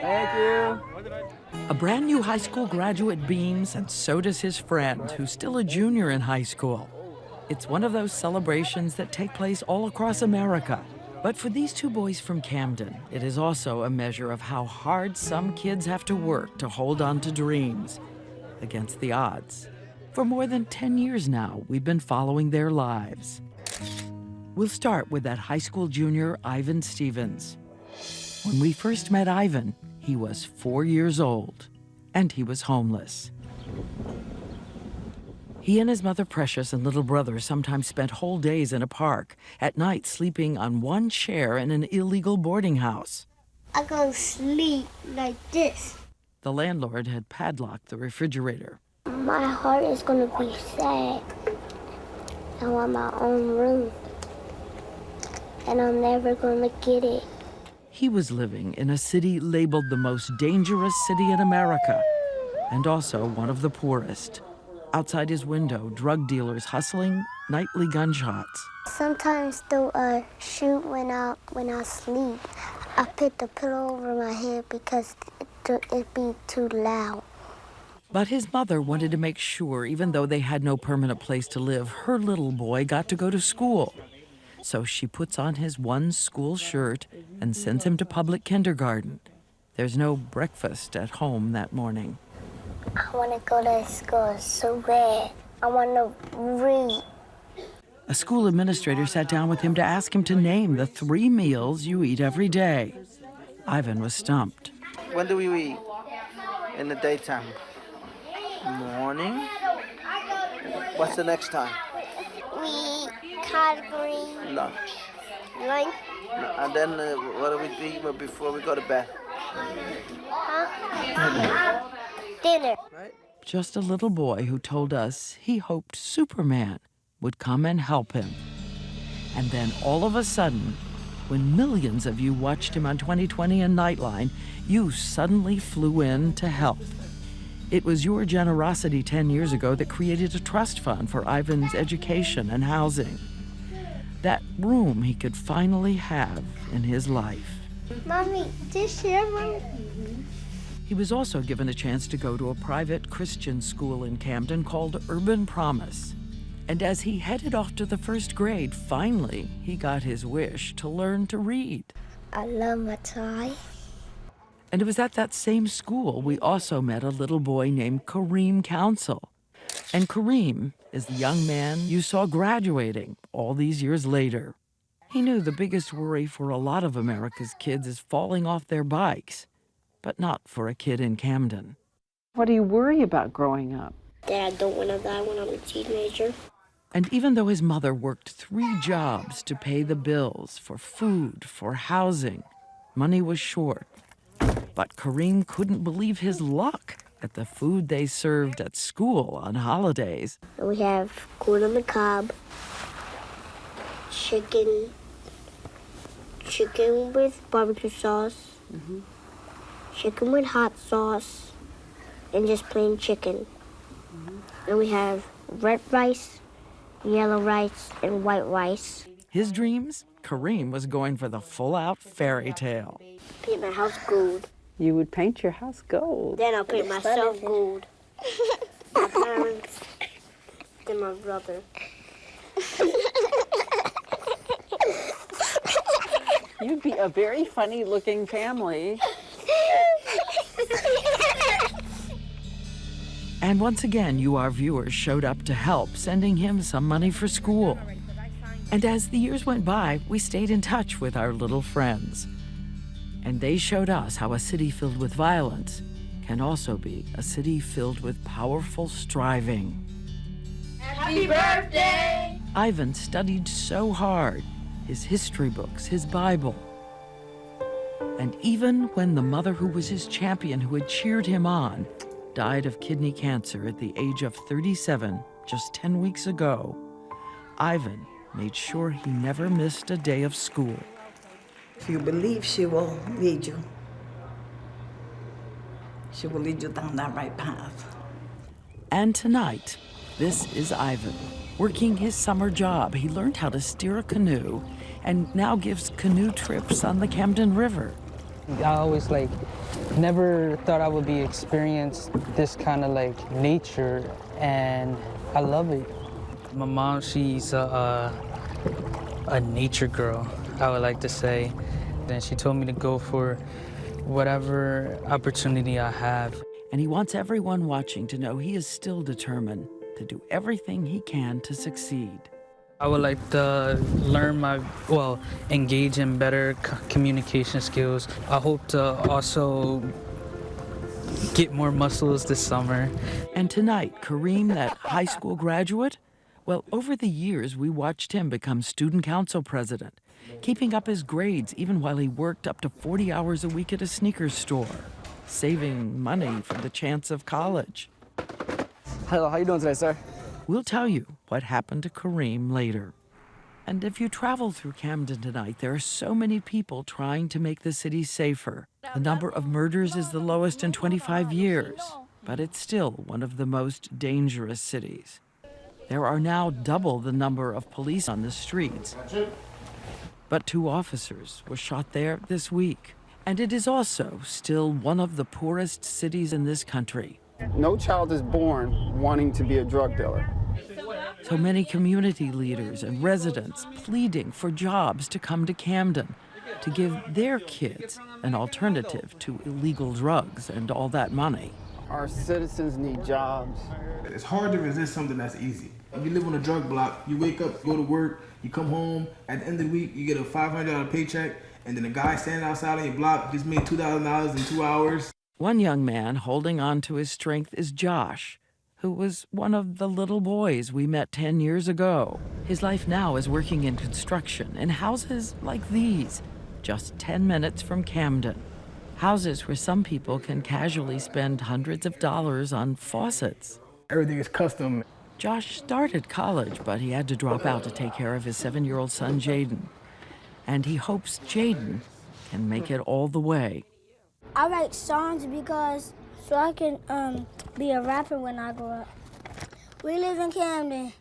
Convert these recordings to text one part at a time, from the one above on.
Thank you. A brand new high school graduate beams, and so does his friend, who's still a junior in high school. It's one of those celebrations that take place all across America. But for these two boys from Camden, it is also a measure of how hard some kids have to work to hold on to dreams against the odds. For more than 10 years now, we've been following their lives. We'll start with that high school junior, Ivan Stevens. When we first met Ivan, he was 4 years old, and he was homeless. He and his mother Precious and little brother sometimes spent whole days in a park, at night sleeping on one chair in an illegal boarding house. I go sleep like this. The landlord had padlocked the refrigerator. My heart is gonna be sad. I want my own room, and I'm never gonna get it. He was living in a city labeled the most dangerous city in America, and also one of the poorest. Outside his window, drug dealers hustling, nightly gunshots. Sometimes they'll shoot when I sleep. I put the pillow over my head because it'd be too loud. But his mother wanted to make sure, even though they had no permanent place to live, her little boy got to go to school. So she puts on his one school shirt and sends him to public kindergarten. There's no breakfast at home that morning. I want to go to school so bad. I want to read. A school administrator sat down with him to ask him to name the 3 meals you eat every day. Ivan was stumped. When do we eat? In the daytime. Morning. What's the next time? We eat collard green. Lunch. Lunch. And then what do we eat before we go to bed? Huh? Dinner. Right? Just a little boy who told us he hoped Superman would come and help him. And then all of a sudden, when millions of you watched him on 2020 and Nightline, you suddenly flew in to help. It was your generosity 10 years ago that created a trust fund for Ivan's education and housing. That room he could finally have in his life. Mommy, this your room? He was also given a chance to go to a private Christian school in Camden called Urban Promise. And as he headed off to the 1st grade, finally, he got his wish to learn to read. I love my tie. And it was at that same school we also met a little boy named Kareem Council. And Kareem is the young man you saw graduating all these years later. He knew the biggest worry for a lot of America's kids is falling off their bikes, but not for a kid in Camden. What do you worry about growing up? That I don't want to die when I'm a teenager. And even though his mother worked 3 jobs to pay the bills for food, for housing, money was short. But Kareem couldn't believe his luck at the food they served at school on holidays. We have corn on the cob, chicken with barbecue sauce, chicken with hot sauce, and just plain chicken. And we have red rice, yellow rice, and white rice. His dreams? Kareem was going for the full-out fairy tale. Paint my house gold. You would paint your house gold. Then I'll paint myself gold. My parents, then my brother. You'd be a very funny-looking family. And once again, you, our viewers, showed up to help, sending him some money for school. And as the years went by, we stayed in touch with our little friends. And they showed us how a city filled with violence can also be a city filled with powerful striving. Happy birthday! Ivan studied so hard, his history books, his Bible. And even when the mother who was his champion, who had cheered him on, died of kidney cancer at the age of 37 just 10 weeks ago, Ivan made sure he never missed a day of school. If you believe she will lead you, she will lead you down that right path. And tonight, this is Ivan. Working his summer job, he learned how to steer a canoe and now gives canoe trips on the Camden River. I always Never thought I would be experience this kind of like nature, and I love it. My mom, she's a nature girl, I would like to say. And she told me to go for whatever opportunity I have. And he wants everyone watching to know he is still determined to do everything he can to succeed. I would like to learn engage in better communication skills. I hope to also get more muscles this summer. And tonight, Kareem, that high school graduate, well, over the years, we watched him become student council president, keeping up his grades even while he worked up to 40 hours a week at a sneakers store, saving money for the chance of college. Hello, how you doing today, sir? We'll tell you what happened to Kareem later. And if you travel through Camden tonight, there are so many people trying to make the city safer. The number of murders is the lowest in 25 years, but it's still one of the most dangerous cities. There are now double the number of police on the streets. But 2 officers were shot there this week. And it is also still one of the poorest cities in this country. No child is born wanting to be a drug dealer. So many community leaders and residents pleading for jobs to come to Camden to give their kids an alternative to illegal drugs and all that money. Our citizens need jobs. It's hard to resist something that's easy. If you live on a drug block, you wake up, go to work, you come home, at the end of the week, you get a $500 paycheck, and then a guy standing outside on your block just made $2,000 in 2 hours. One young man holding on to his strength is Josh, who was one of the little boys we met 10 years ago. His life now is working in construction in houses like these, just 10 minutes from Camden. Houses where some people can casually spend hundreds of dollars on faucets. Everything is custom. Josh started college, but he had to drop out to take care of his 7-year-old son, Jaden. And he hopes Jaden can make it all the way. I write songs because so I can be a rapper when I grow up. We live in Camden.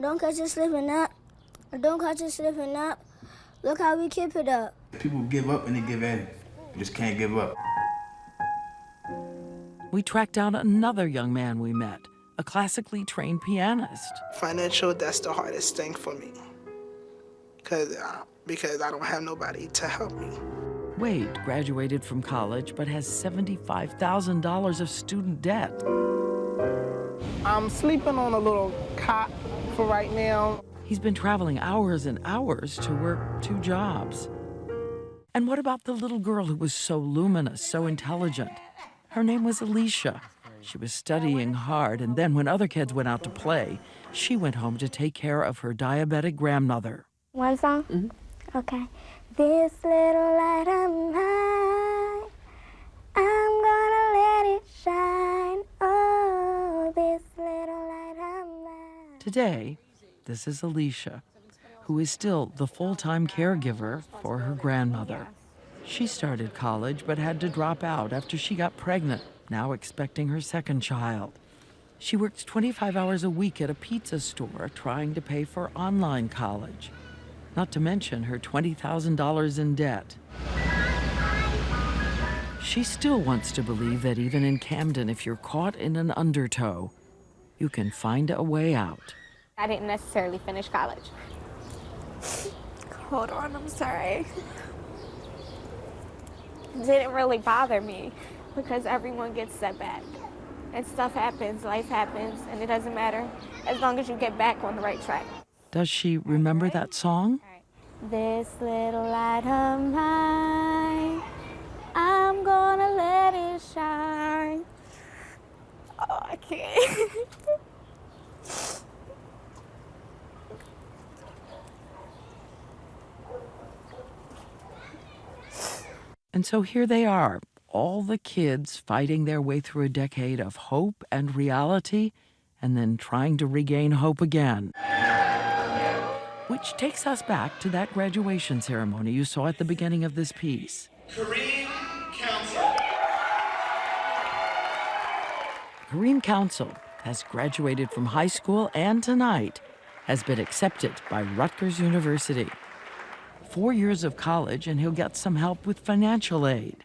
Don't catch us slipping up. Don't catch us slipping up. Look how we keep it up. People give up and they give in. You just can't give up. We tracked down another young man we met, a classically trained pianist. Financial, that's the hardest thing for me. Because I don't have nobody to help me. Wade graduated from college but has $75,000 of student debt. I'm sleeping on a little cot for right now. He's been traveling hours and hours to work 2 jobs. And what about the little girl who was so luminous, so intelligent? Her name was Alicia. She was studying hard, and then when other kids went out to play, she went home to take care of her diabetic grandmother. One song? Mm-hmm. Okay. This little light of mine, I'm gonna let it shine. Oh, this little light of mine. Today, this is Alicia, who is still the full-time caregiver for her grandmother. She started college but had to drop out after she got pregnant, now expecting her 2nd child. She works 25 hours a week at a pizza store trying to pay for online college. Not to mention her $20,000 in debt. She still wants to believe that even in Camden, if you're caught in an undertow, you can find a way out. I didn't necessarily finish college. Hold on, I'm sorry. It didn't really bother me because everyone gets setback. And stuff happens, life happens, and it doesn't matter as long as you get back on the right track. Does she remember that song? This little light of mine, I'm gonna let it shine. Oh, I can't. And so here they are, all the kids fighting their way through a decade of hope and reality, and then trying to regain hope again. Which takes us back to that graduation ceremony you saw at the beginning of this piece. Kareem Council. Kareem Council has graduated from high school and tonight has been accepted by Rutgers University. 4 years of college and he'll get some help with financial aid.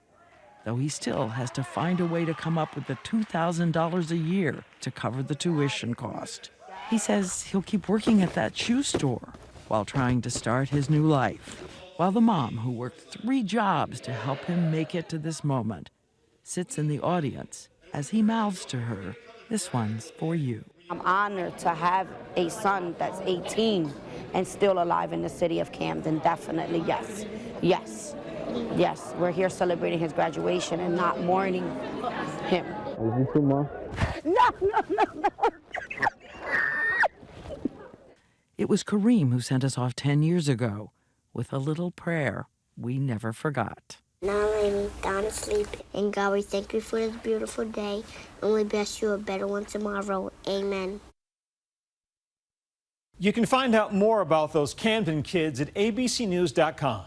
though he still has to find a way to come up with the $2,000 a year to cover the tuition cost. He says he'll keep working at that shoe store while trying to start his new life, while the mom, who worked 3 jobs to help him make it to this moment, sits in the audience as he mouths to her, "This one's for you." I'm honored to have a son that's 18 and still alive in the city of Camden. Definitely, yes. Yes. Yes, we're here celebrating his graduation and not mourning him. Is you too, Mom? No. It was Kareem who sent us off 10 years ago with a little prayer we never forgot. Now lay me down to sleep. And God, we thank you for this beautiful day, and we bless you a better one tomorrow. Amen. You can find out more about those Camden kids at abcnews.com.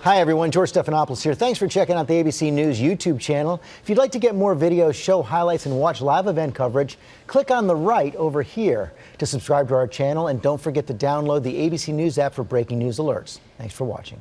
Hi everyone, George Stephanopoulos here. Thanks for checking out the ABC News YouTube channel. If you'd like to get more videos, show highlights, and watch live event coverage, click on the right over here to subscribe to our channel, and don't forget to download the ABC News app for breaking news alerts. Thanks for watching.